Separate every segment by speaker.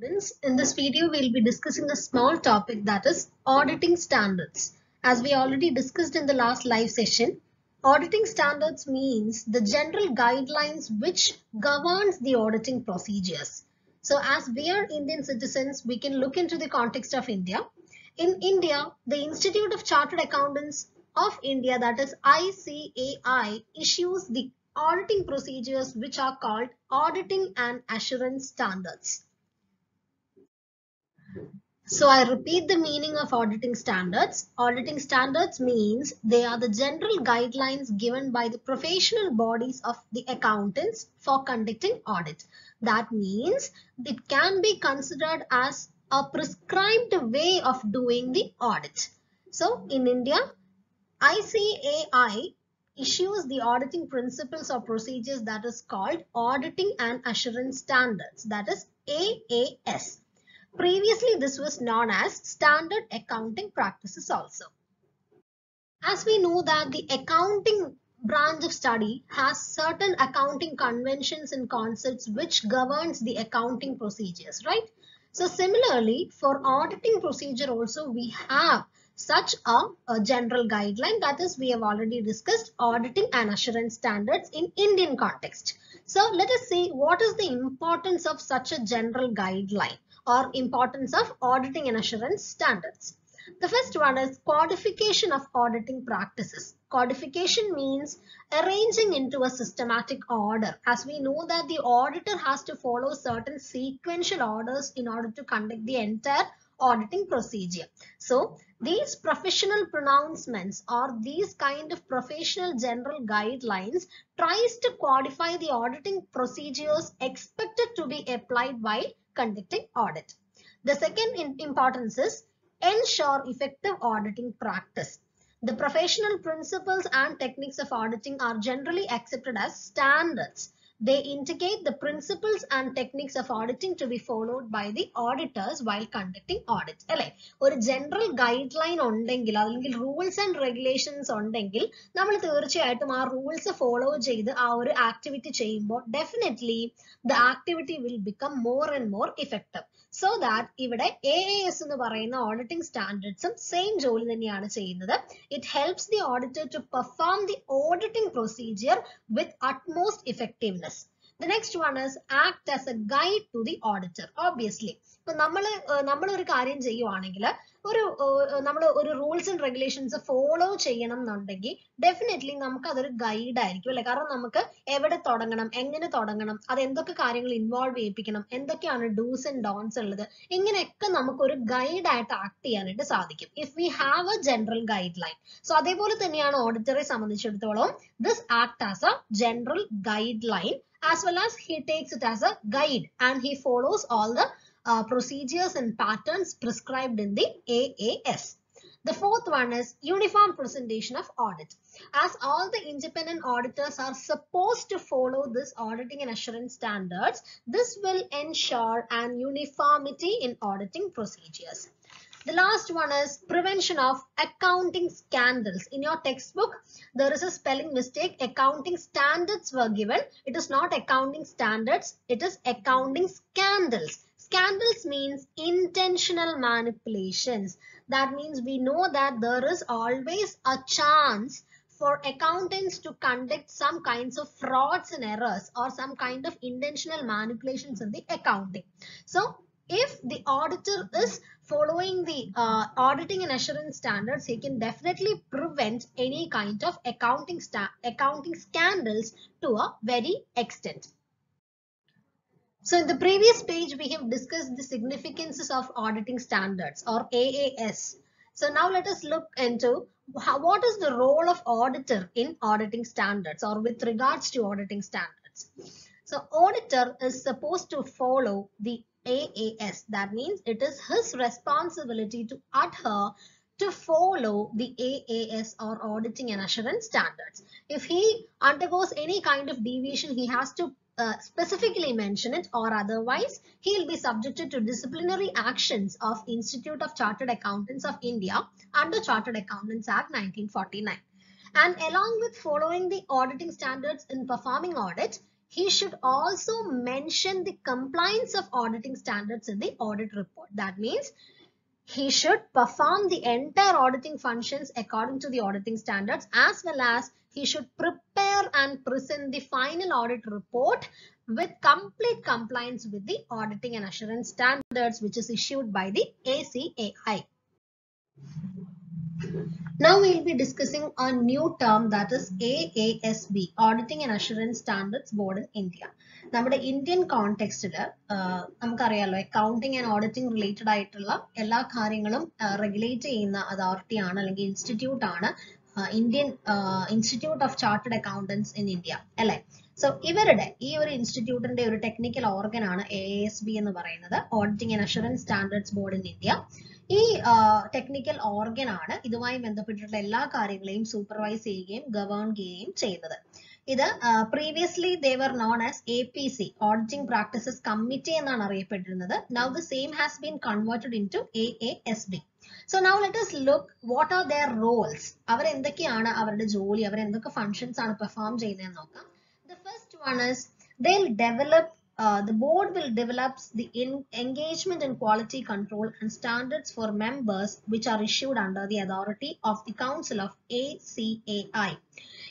Speaker 1: Students, in this video we'll be discussing a small topic, that is auditing standards. As we already discussed in the last live session, auditing standards means the general guidelines which governs the auditing procedures. So as we are Indian citizens, we can look into the context of India. In India, the Institute of Chartered Accountants of India, that is ICAI, issues the auditing procedures which are called auditing and assurance standards. So I repeat the meaning of auditing standards. Auditing standards means they are the general guidelines given by the professional bodies of the accountants for conducting audit. That means it can be considered as a prescribed way of doing the audit. So in India, ICAI issues the auditing principles or procedures that is called Auditing and Assurance Standards, that is AAS. Previously, this was known as Standard Accounting Practices also. As we know that the accounting branch of study has certain accounting conventions and concepts which governs the accounting procedures, right? So similarly, for auditing procedure also we have such a general guideline, that is we have already discussed auditing and assurance standards in Indian context. So let us see what is the importance of such a general guideline or importance of auditing and assurance standards. The first one is codification of auditing practices. Codification means arranging into a systematic order. As we know that the auditor has to follow certain sequential orders in order to conduct the entire auditing procedure. So these professional pronouncements or these kind of professional general guidelines tries to codify the auditing procedures expected to be applied while conducting audit. The second importance is ensure effective auditing practice. The professional principles and techniques of auditing are generally accepted as standards. They indicate the principles and techniques of auditing to be followed by the auditors while conducting audits. Or general guideline ഉണ്ടെങ്കിൽ അല്ലെങ്കിൽ rules and regulations ഉണ്ടെങ്കിൽ നമ്മൾ തീർച്ചയായിട്ടും ആ rules follow ചെയ്ത് ആ ഒരു activity ചെയ്യുമ്പോൾ definitely the activity will become more and more effective. So that ഇവിടെ AAS എന്ന് പറയുന്ന auditing standards same ജോലി തന്നെയാണ് ചെയ്യുന്നത്. It helps the auditor to perform the auditing procedure with utmost effectiveness. The next one is act as a guide to the auditor. Obviously, ഇപ്പൊ നമ്മൾ ഒരു കാര്യം ചെയ്യുവാണെങ്കിൽ നമ്മൾ ഒരു റൂൾസ് ആൻഡ് റെഗുലേഷൻസ് ഫോളോ ചെയ്യണം എന്നുണ്ടെങ്കിൽ ഡെഫിനറ്റ്ലി നമുക്ക് അതൊരു ഗൈഡ് ആയിരിക്കും അല്ലെ. കാരണം നമുക്ക് എവിടെ തുടങ്ങണം, എങ്ങനെ തുടങ്ങണം, അത് എന്തൊക്കെ കാര്യങ്ങൾ ഇൻവോൾവ് ചെയ്യിപ്പിക്കണം, എന്തൊക്കെയാണ് ഡൂസ് ആൻഡ് ഡോൺസ് ഉള്ളത്, ഇങ്ങനെയൊക്കെ നമുക്ക് ഒരു ഗൈഡ് ആയിട്ട് ആക്ട് ചെയ്യാനായിട്ട് സാധിക്കും if we have A general guide line. So അതേപോലെ തന്നെയാണ് ഓഡിറ്ററെ സംബന്ധിച്ചിടത്തോളം this act as A general guide line as well as he takes it as a guide and he follows all the procedures and patterns prescribed in the AAS. The fourth one is uniform presentation of audit. As all the independent auditors are supposed to follow this auditing and assurance standards, this will ensure an uniformity in auditing procedures. The last one is prevention of accounting scandals. In your textbook, there is a spelling mistake. Accounting standards were given. It is not accounting standards. It is accounting scandals. Scandals means intentional manipulations. That means we know that there is always a chance for accountants to conduct some kinds of frauds and errors or some kind of intentional manipulations in the accounting. So if the auditor is following the auditing and assurance standards, he can definitely prevent any kind of accounting scandals to a very extent. So in the previous page, we have discussed the significances of auditing standards or AAS. So now let us look into what is the role of auditor in auditing standards or with regards to auditing standards. So auditor is supposed to follow the AAS. That means it is his responsibility to adhere to follow the AAS or auditing and assurance standards. If he undergoes any kind of deviation, he has to specifically mention it, or otherwise he will be subjected to disciplinary actions of Institute of Chartered Accountants of India under Chartered Accountants Act 1949. And along with following the auditing standards in performing audit, he should also mention the compliance of auditing standards in the audit report. That means he should perform the entire auditing functions according to the auditing standards, as well as he should prepare and present the final audit report with complete compliance with the auditing and assurance standards, which is issued by the ACAI. Now we'll be discussing a new term, that is AASB, Auditing and Assurance Standards Board in India. നമ്മുടെ Indian കോണ്ടെക്സ്റ്റിൽ നമുക്കറിയാലോ, accounting and auditing related ആയിട്ടുള്ള എല്ലാ കാര്യങ്ങളും regulate ചെയ്യുന്ന അതോറിറ്റിയാണ് അല്ലെങ്കിൽ institute ആണ് Indian institute of chartered accountants in India അല്ലെ. So ഇവരുടെ ഈ ഒരു ഇൻസ്റ്റിറ്റ്യൂട്ടിന്റെ ഒരു ടെക്നിക്കൽ ഓർഗൻ ആണ് AASB എന്ന് പറയുന്നത്, auditing and assurance standards board in India. ഈ ടെക്നിക്കൽ ഓർഗൻ ആണ് ഇതുമായി ബന്ധപ്പെട്ടിട്ടുള്ള എല്ലാ കാര്യങ്ങളെയും സൂപ്പർവൈസ് ചെയ്യുകയും ഗവേൺ ചെയ്യുകയും ചെയ്യുന്നത്. ഇത് previously they were known as APC, Auditing Practices Committee എന്നാണ് അറിയപ്പെട്ടിരുന്നത്. Now the same has been converted into AASB. So now let us look what are their roles. അവർ എന്തൊക്കെയാണ് അവരുടെ ജോലി, അവർ എന്തൊക്കെ ഫങ്ഷൻസ് ആണ് പെർഫോം ചെയ്യുന്നതെന്ന് നോക്കാം. The first one is they'll develop the board will develop the engagement and quality control and standards for members which are issued under the authority of the Council of ACAI.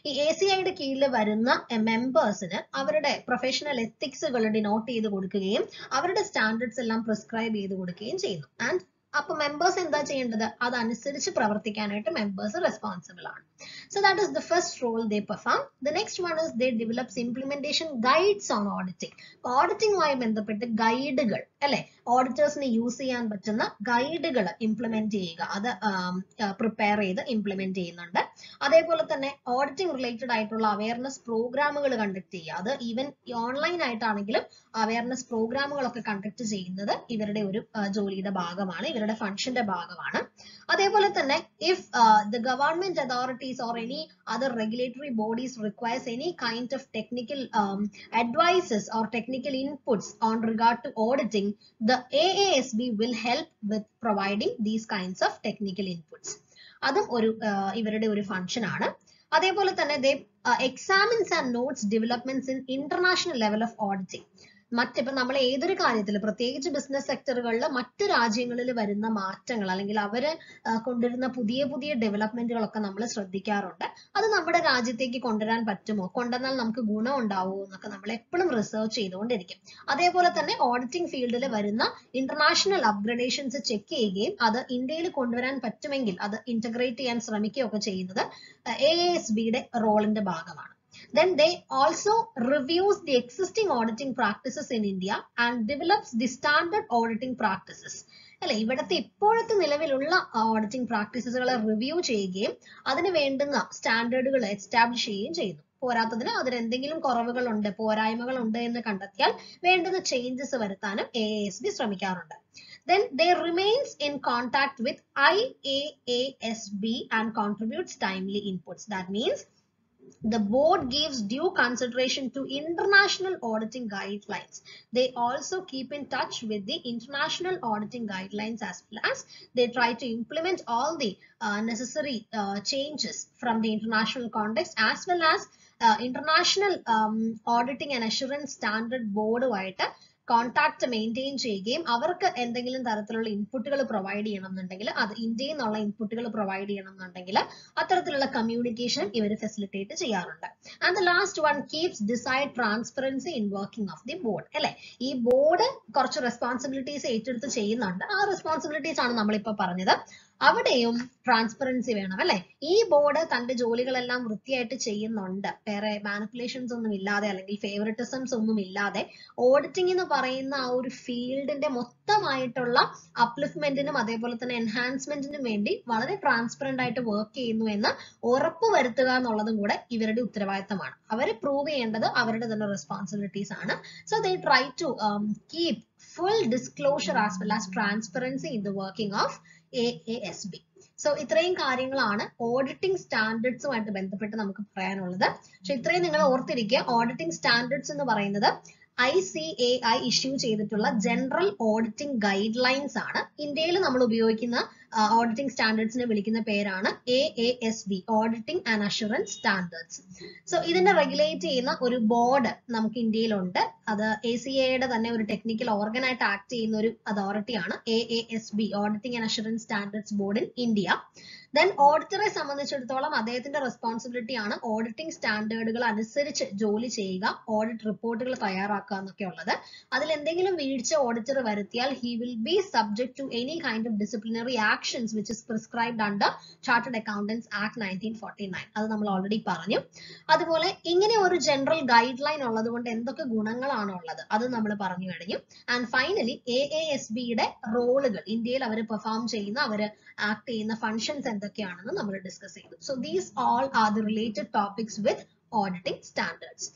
Speaker 1: ഈ ACAIയുടെ കീഴിൽ വരുന്ന മെമ്പേഴ്സിന് അവരുടെ professional എത്തിക്സുകൾ denote ചെയ്ത് കൊടുക്കുകയും അവരുടെ standards എല്ലാം prescribe ചെയ്ത് കൊടുക്കുകയും ചെയ്യുന്നു. ആൻഡ് അപ്പൊ മെമ്പേഴ്സ് എന്താ ചെയ്യേണ്ടത്, അതനുസരിച്ച് പ്രവർത്തിക്കാനായിട്ട് മെമ്പേഴ്സ് റെസ്പോൺസിബിൾ ആണ്. So that is the first role they perform. The next one is they develops implementation guides on auditing. ഓഡിറ്റിംഗുമായി ബന്ധപ്പെട്ട് ഗൈഡുകൾ അല്ലെ, ഓഡിറ്റേഴ്സിന് യൂസ് ചെയ്യാൻ പറ്റുന്ന ഗൈഡുകൾ ഇംപ്ലിമെന്റ് ചെയ്യുക, അത് പ്രിപ്പയർ ചെയ്ത് ഇംപ്ലിമെന്റ് ചെയ്യുന്നുണ്ട്. അതേപോലെ തന്നെ ഓഡിറ്റിംഗ് റിലേറ്റഡ് ആയിട്ടുള്ള അവയർനെസ് പ്രോഗ്രാമുകൾ കണ്ടക്ട് ചെയ്യുക, അത് ഈവൻ ഓൺലൈൻ ആയിട്ടാണെങ്കിലും അവയർനെസ് പ്രോഗ്രാമുകളൊക്കെ കണ്ടക്ട് ചെയ്യുന്നത് ഇവരുടെ ഒരു ജോലിയുടെ ഭാഗമാണ്, ഇവരുടെ ഫംഗ്ഷന്റെ ഭാഗമാണ്. അതേപോലെ തന്നെ if the government authorities or any other regulatory bodies requires any kind of technical advices or technical inputs on regard to auditing, the AASB will help with providing these kinds of technical inputs. അതും ഒരു ഇവരുടെ ഒരു function ആണ്. അതേപോലെ തന്നെ they examines and notes developments in international level of auditing. മറ്റിപ്പോ നമ്മൾ ഏതൊരു കാര്യത്തിൽ, പ്രത്യേകിച്ച് ബിസിനസ് സെക്ടറുകളിൽ മറ്റു രാജ്യങ്ങളിൽ വരുന്ന മാറ്റങ്ങൾ അല്ലെങ്കിൽ അവര് കൊണ്ടുവരുന്ന പുതിയ പുതിയ ഡെവലപ്മെന്റുകളൊക്കെ നമ്മൾ ശ്രദ്ധിക്കാറുണ്ട്. അത് നമ്മുടെ രാജ്യത്തേക്ക് കൊണ്ടുവരാൻ പറ്റുമോ, കൊണ്ടുവന്നാൽ നമുക്ക് ഗുണം ഉണ്ടാവുമോ എന്നൊക്കെ നമ്മൾ എപ്പോഴും റിസർച്ച് ചെയ്തുകൊണ്ടിരിക്കും. അതേപോലെ തന്നെ ഓഡിറ്റിംഗ് ഫീൽഡിൽ വരുന്ന ഇന്റർനാഷണൽ അപ്ഗ്രഡേഷൻസ് ചെക്ക് ചെയ്യുകയും അത് ഇന്ത്യയിൽ കൊണ്ടുവരാൻ പറ്റുമെങ്കിൽ അത് ഇന്റഗ്രേറ്റ് ചെയ്യാൻ ശ്രമിക്കുകയൊക്കെ ചെയ്യുന്നത് AASBയുടെ റോളിന്റെ ഭാഗമാണ്. Then they also reviews the existing auditing practices in India and develops the standard auditing practices. അല്ലെ, ഇവിടുത്തെ ഇപ്പോഴത്തെ നിലവിലുള്ള ഓഡിറ്റിംഗ് പ്രാക്ടീസുകളെ റിവ്യൂ ചെയ്യുകയും അതിന് വേണ്ടുന്ന സ്റ്റാൻഡേർഡുകൾ എസ്റ്റാബ്ലിഷ് ചെയ്യുകയും ചെയ്യുന്നു. പോരാത്തതിന് അതിൽ എന്തെങ്കിലും കുറവുകളുണ്ട്, പോരായ്മകളുണ്ട് എന്ന് കണ്ടെത്തിയാൽ വേണ്ടുന്ന ചേഞ്ചസ് വരുത്താനും AASB ശ്രമിക്കാറുണ്ട്. Then they remains in contact with IAASB and contributes timely inputs. That means the board gives due consideration to international auditing guidelines. They also keep in touch with the international auditing guidelines, as well as they try to implement all the necessary changes from the international context, as well as international auditing and assurance standard board ആയിട്ട് contact maintain ചെയ്യുകയും അവർക്ക് എന്തെങ്കിലും തരത്തിലുള്ള ഇൻപുട്ടുകൾ provide ചെയ്യണം എന്നുണ്ടെങ്കിൽ, അത് ഇന്ത്യയിൽ നിന്നുള്ള ഇൻപുട്ടുകൾ പ്രൊവൈഡ് ചെയ്യണം എന്നുണ്ടെങ്കിൽ അത്തരത്തിലുള്ള കമ്മ്യൂണിക്കേഷൻ ഇവർ ഫെസിലിറ്റേറ്റ് ചെയ്യാറുണ്ട്. And the last one keeps decide transparency in working of the board. അല്ലെ, ഈ ബോർഡ് കുറച്ച് റെസ്പോൺസിബിലിറ്റീസ് ഏറ്റെടുത്ത് ചെയ്യുന്നുണ്ട്. ആ റെസ്പോൺസിബിലിറ്റീസ് ആണ് നമ്മളിപ്പോ പറഞ്ഞത്. അവിടെയും ട്രാൻസ്പെറൻസി വേണം അല്ലെ. ഈ ബോർഡ് തന്റെ ജോലികളെല്ലാം വൃത്തിയായിട്ട് ചെയ്യുന്നുണ്ട്, വേറെ മാനിപ്പുലേഷൻസ് ഒന്നും ഇല്ലാതെ അല്ലെങ്കിൽ ഫേവറിറ്റിസംസ് ഒന്നും ഇല്ലാതെ ഓഡിറ്റിംഗ് എന്ന് പറയുന്ന ആ ഒരു ഫീൽഡിന്റെ മൊത്തമായിട്ടുള്ള അപ്ലിഫ്റ്റ്മെന്റിനും അതേപോലെ തന്നെ എൻഹാൻസ്മെന്റിനും വേണ്ടി വളരെ ട്രാൻസ്പെറന്റ് ആയിട്ട് വർക്ക് ചെയ്യുന്നു എന്ന് ഉറപ്പ് വരുത്തുക എന്നുള്ളതും കൂടെ ഇവരുടെ ഉത്തരവാദിത്തമാണ്. അവർ പ്രൂവ് ചെയ്യേണ്ടത് അവരുടെ തന്നെ റെസ്പോൺസിബിലിറ്റീസ് ആണ്. So they try to keep full disclosure as well as transparency in the working of AASB. So ഇത്രയും കാര്യങ്ങളാണ് ഓഡിറ്റിംഗ് സ്റ്റാൻഡേർഡ്സുമായിട്ട് ബന്ധപ്പെട്ട് നമുക്ക് പറയാനുള്ളത്. പക്ഷെ ഇത്രയും നിങ്ങൾ ഓർത്തിരിക്കുക, ഓഡിറ്റിംഗ് സ്റ്റാൻഡേർഡ്സ് എന്ന് പറയുന്നത് ICAI ഇഷ്യൂ ചെയ്തിട്ടുള്ള ജനറൽ ഓഡിറ്റിംഗ് ഗൈഡ് ലൈൻസ് ആണ്. ഇന്ത്യയിൽ നമ്മൾ ഉപയോഗിക്കുന്ന ഓഡിറ്റിംഗ് സ്റ്റാൻഡേർഡ്സിനെ വിളിക്കുന്ന പേരാണ് AASB, auditing and assurance standards. So ഇതിനെ റെഗുലേറ്റ് ചെയ്യുന്ന ഒരു ബോർഡ് നമുക്ക് ഇന്ത്യയിലുണ്ട്. അത് ACAയുടെ തന്നെ ഒരു ടെക്നിക്കൽ ഓർഗനായിട്ട് ആക്ട് ചെയ്യുന്ന ഒരു അതോറിറ്റിയാണ് AASB, auditing and assurance standards board in India. Then ഓഡിറ്ററെ സംബന്ധിച്ചിടത്തോളം അദ്ദേഹത്തിന്റെ റെസ്പോൺസിബിലിറ്റി ആണ് ഓഡിറ്റിംഗ് സ്റ്റാൻഡേർഡുകൾ അനുസരിച്ച് ജോലി ചെയ്യുക, ഓഡിറ്റ് റിപ്പോർട്ടുകൾ തയ്യാറാക്കുക എന്നൊക്കെ ഉള്ളത്. അതിൽ എന്തെങ്കിലും വീഴ്ച ഓഡിറ്റർ വരുത്തിയാൽ he will be subject to any kind of disciplinary actions which is prescribed under Chartered Accountants Act 1949. അത് നമ്മൾ ഓൾറെഡി പറഞ്ഞു. അതുപോലെ ഇങ്ങനെ ഒരു ജനറൽ ഗൈഡ് ലൈൻ ഉള്ളത് കൊണ്ട് എന്തൊക്കെ ഗുണങ്ങളാണ് ഉള്ളത് അത് നമ്മൾ പറഞ്ഞു കഴിഞ്ഞു. ആൻഡ് ഫൈനലി AASBയുടെ റോളുകൾ, ഇന്ത്യയിൽ അവർ പെർഫോം ചെയ്യുന്ന, അവർ ആക്ട് ചെയ്യുന്ന ഫങ്ഷൻസ് എന്തൊക്കെയാണെന്ന് നമ്മൾ ഡിസ്കസ് ചെയ്തു. So these all are the related topics with auditing standards.